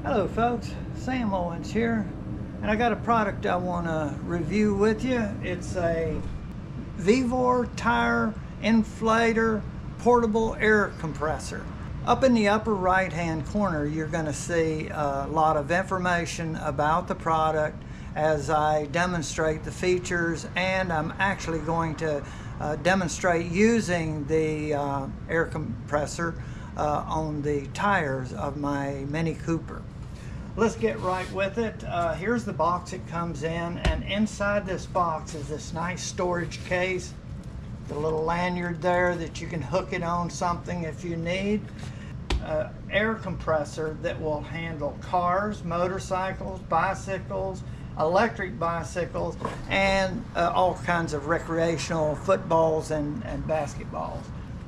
Hello folks, Sam Owens here, and I got a product I want to review with you. It's a Vevor tire inflator portable air compressor. Up in the upper right hand corner you're going to see a lot of information about the product as I demonstrate the features, and I'm actually going to demonstrate using the air compressor on the tires of my Mini Cooper. Let's get right with it. Here's the box it comes in, and inside this box is this nice storage case, the little lanyard there that you can hook it on something if you need. Air compressor that will handle cars, motorcycles, bicycles, electric bicycles, and all kinds of recreational footballs and basketballs.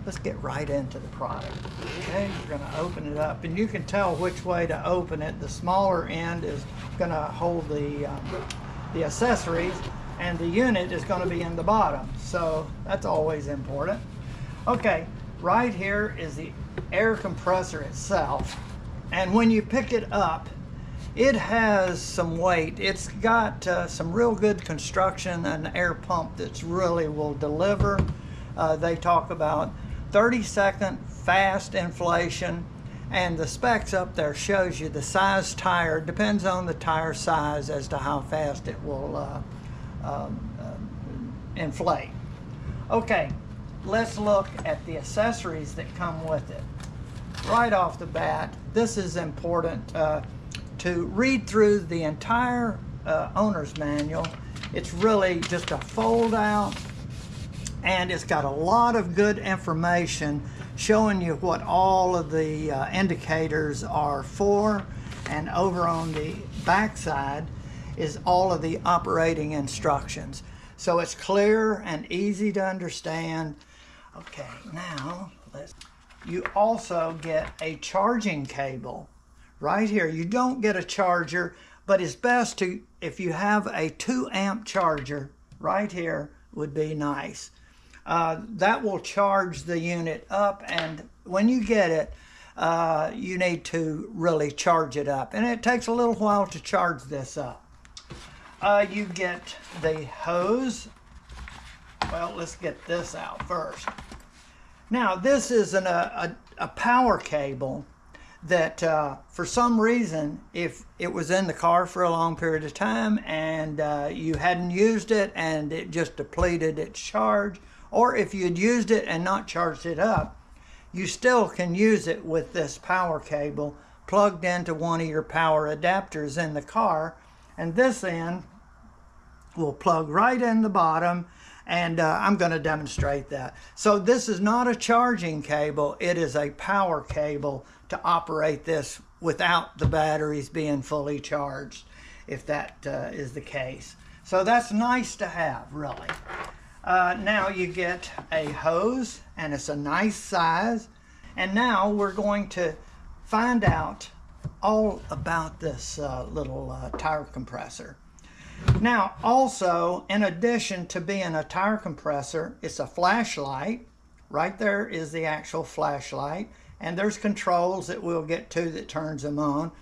Let's get right into the product. Okay, we're going to open it up, and you can tell which way to open it. The smaller end is going to hold the accessories, and the unit is going to be in the bottom, so that's always important. Okay, right here is the air compressor itself, and when you pick it up, it has some weight. It's got some real good construction, an air pump that's really will deliver. They talk about 30-second fast inflation, and the specs up there shows you the size tire. Depends on the tire size as to how fast it will inflate. Okay, let's look at the accessories that come with it. Right off the bat, this is important to read through the entire owner's manual. It's really just a fold out, and it's got a lot of good information showing you what all of the indicators are for, and over on the back side is all of the operating instructions. So it's clear and easy to understand. Okay, now you also get a charging cable right here. You don't get a charger, but it's best to, if you have a 2-amp charger right here, would be nice. That will charge the unit up, and when you get it, you need to really charge it up, and it takes a little while to charge this up. You get the hose. Well, let's get this out first. Now, this is a power cable that for some reason, if it was in the car for a long period of time and you hadn't used it and it just depleted its charge, or if you'd used it and not charged it up, you still can use it with this power cable plugged into one of your power adapters in the car, and this end will plug right in the bottom, and I'm going to demonstrate that. So this is not a charging cable, it is a power cable to operate this without the batteries being fully charged, if that is the case. So that's nice to have, really. Now you get a hose, and it's a nice size. And now we're going to find out all about this little tire compressor. Now also, in addition to being a tire compressor, it's a flashlight. Right there is the actual flashlight, and there's controls that we'll get to that turns them on.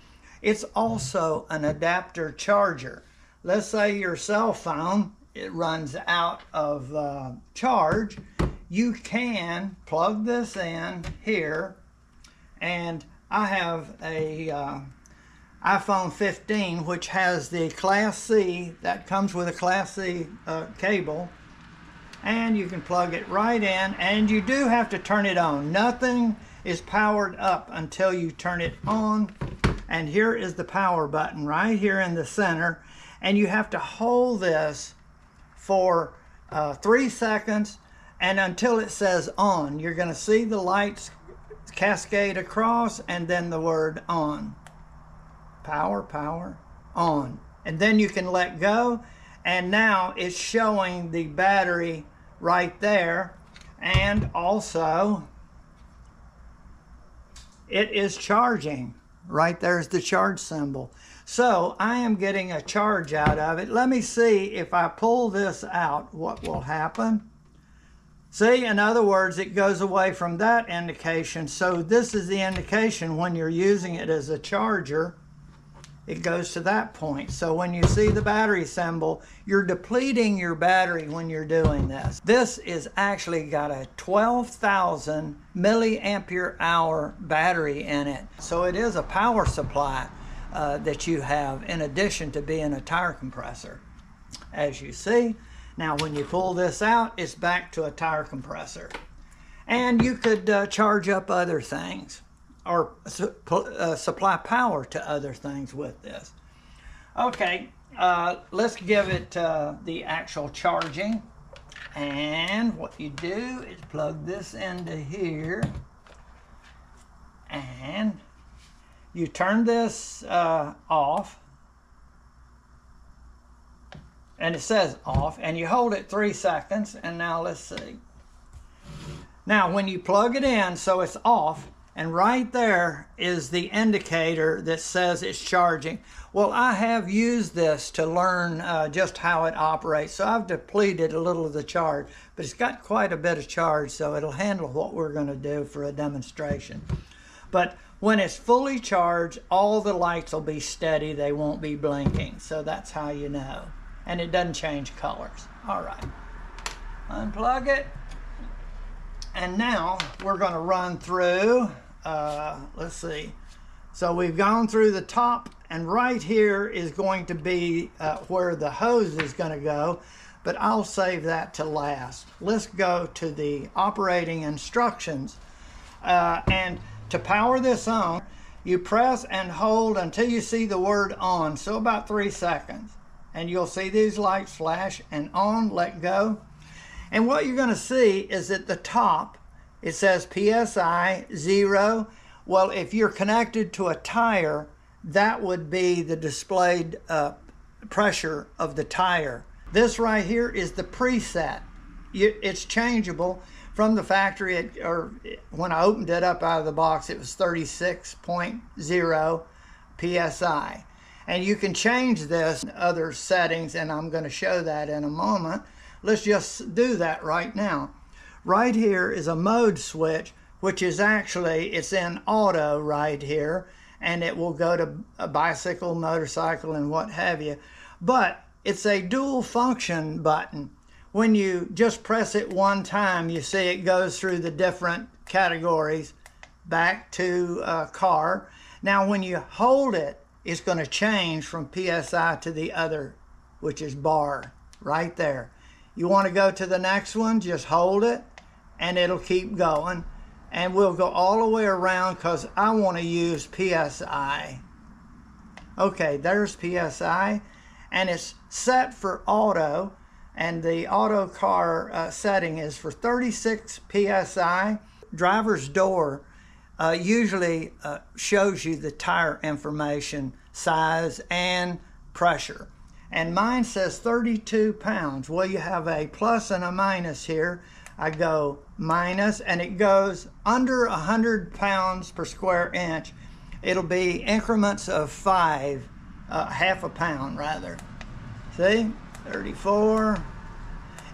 It's also an adapter charger. Let's say your cell phone, it runs out of charge, you can plug this in here, and I have a iPhone 15 which has the Class C, that comes with a Class C cable, and you can plug it right in, and you do have to turn it on. Nothing is powered up until you turn it on, and here is the power button right here in the center, and you have to hold this for 3 seconds and until it says on. You're going to see the lights cascade across, and then the word on. Power, power, on. And then you can let go, and now it's showing the battery right there, and also it is charging. Right there's the charge symbol. So I am getting a charge out of it. Let me see if I pull this out, what will happen. See, in other words, it goes away from that indication. So this is the indication when you're using it as a charger. it goes to that point. So when you see the battery symbol, you're depleting your battery when you're doing this. This is actually got a 12,000 milliampere hour battery in it. So it is a power supply that you have in addition to being a tire compressor. As you see, now when you pull this out, it's back to a tire compressor. And you could charge up other things or supply power to other things with this. Okay, let's give it the actual charging. And what you do is plug this into here. And you turn this off. And it says off. And you hold it 3 seconds. And now let's see. Now when you plug it in, so it's off, and right there is the indicator that says it's charging. Well, I have used this to learn just how it operates, so I've depleted a little of the charge, but it's got quite a bit of charge, so it'll handle what we're going to do for a demonstration. But when it's fully charged, all the lights will be steady, they won't be blinking, so that's how you know. And it doesn't change colors. All right, unplug it. And now we're going to run through, let's see. So we've gone through the top, and right here is going to be where the hose is going to go, but I'll save that to last. Let's go to the operating instructions. And to power this on, you press and hold until you see the word on, so about 3 seconds. And you'll see these lights flash, and on, let go. And what you're going to see is at the top, it says PSI 0. Well, if you're connected to a tire, that would be the displayed pressure of the tire. This right here is the preset. It's changeable from the factory, or when I opened it up out of the box, it was 36.0 PSI. And you can change this in other settings, and I'm going to show that in a moment. Let's just do that right now. Right here is a mode switch, which is actually, it's in auto right here, and it will go to a bicycle, motorcycle, and what have you. But it's a dual function button. When you just press it one time, you see it goes through the different categories back to car. Now when you hold it, it's going to change from PSI to the other, which is bar right there. You want to go to the next one, just hold it, and it'll keep going. And we'll go all the way around because I want to use PSI. Okay, there's PSI, and it's set for auto, and the auto car setting is for 36 PSI. Driver's door usually shows you the tire information, size, and pressure. And mine says 32 pounds. Well, you have a plus and a minus here. I go minus, and it goes under 100 pounds per square inch. It'll be increments of 5, half a pound rather. See, 34.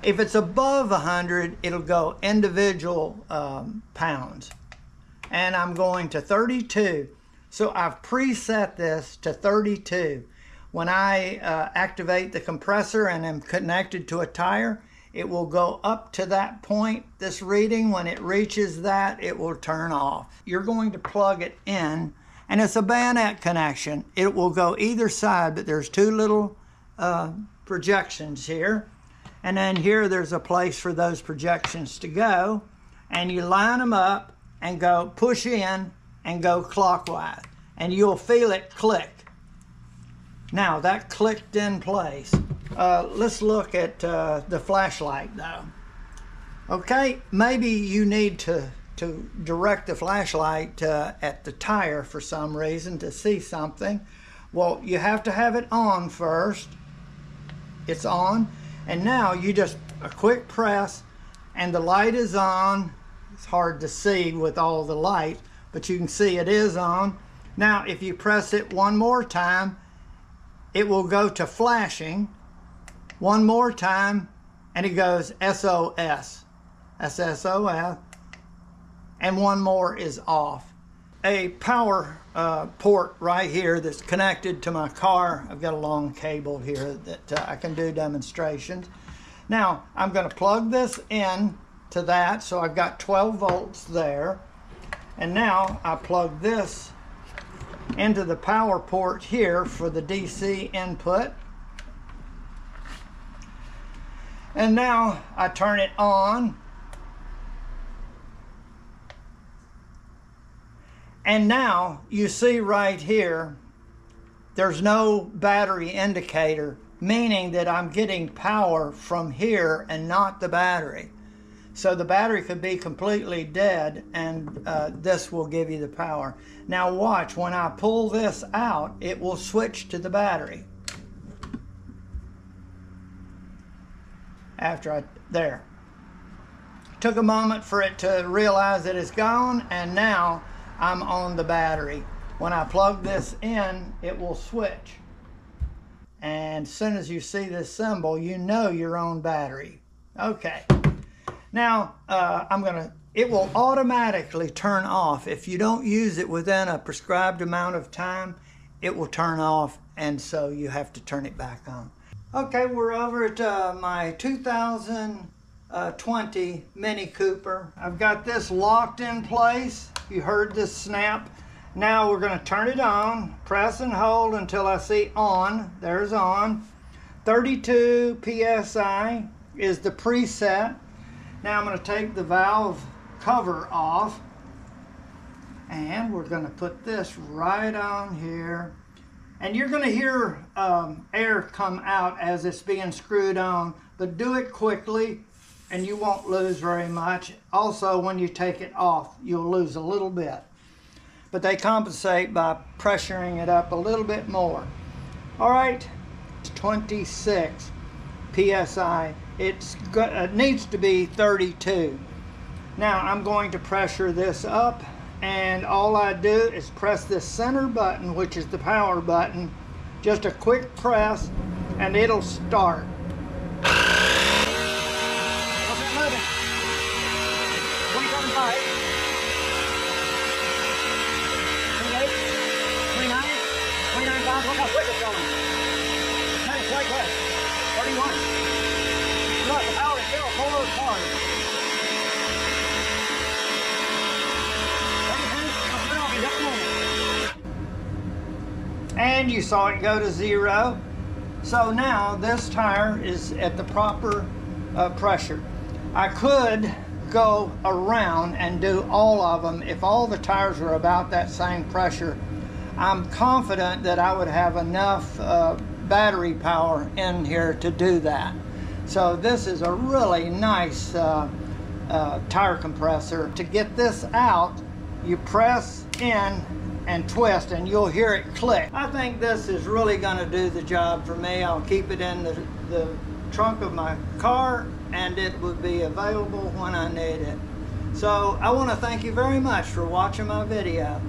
If it's above 100, it'll go individual pounds. And I'm going to 32. So I've preset this to 32. When I activate the compressor and am connected to a tire, it will go up to that point, this reading. When it reaches that, it will turn off. You're going to plug it in, and it's a bayonet connection. It will go either side, but there's 2 little projections here. And then here there's a place for those projections to go. And you line them up and go push in and go clockwise. And you'll feel it click. Now that clicked in place. Let's look at the flashlight though. Okay, maybe you need to direct the flashlight at the tire for some reason to see something. Well, you have to have it on first. It's on, and now you just a quick press and the light is on. It's hard to see with all the light, but you can see it is on. Now if you press it one more time, it will go to flashing. One more time, and it goes SOS. That's SOS. And one more is off. a power port right here that's connected to my car. I've got a long cable here that I can do demonstrations. Now I'm going to plug this in to that, so I've got 12 volts there. And now I plug this into the power port here for the DC input. And now I turn it on. And now you see right here, there's no battery indicator, meaning that I'm getting power from here and not the battery. So the battery could be completely dead, and this will give you the power. Now watch, when I pull this out, it will switch to the battery. There. Took a moment for it to realize that it's gone, and now I'm on the battery. When I plug this in, it will switch. And as soon as you see this symbol, you know you're on battery. Okay. Now, it will automatically turn off. If you don't use it within a prescribed amount of time, it will turn off, and so you have to turn it back on. Okay, we're over at my 2020 Mini Cooper. I've got this locked in place. You heard this snap. Now we're going to turn it on, press and hold until I see on. There's on. 32 PSI is the preset. Now I'm going to take the valve cover off, and we're going to put this right on here. And you're going to hear air come out as it's being screwed on, but do it quickly and you won't lose very much. Also, when you take it off, you'll lose a little bit. But they compensate by pressuring it up a little bit more. All right, 26 PSI. It needs to be 32. Now I'm going to pressure this up, and all I do is press this center button, which is the power button. Just a quick press and it'll start. Okay, moving. 27.5. 28, 29, 29.5. Look how quick it's going. That is quite quick. 31. Look, the power is still 4 cars. And you saw it go to 0. So now this tire is at the proper pressure. I could go around and do all of them. If all the tires were about that same pressure, I'm confident that I would have enough battery power in here to do that. So this is a really nice tire compressor. To get this out, you press in and twist and you'll hear it click. I think this is really going to do the job for me. I'll keep it in the trunk of my car, and it will be available when I need it. So I want to thank you very much for watching my video.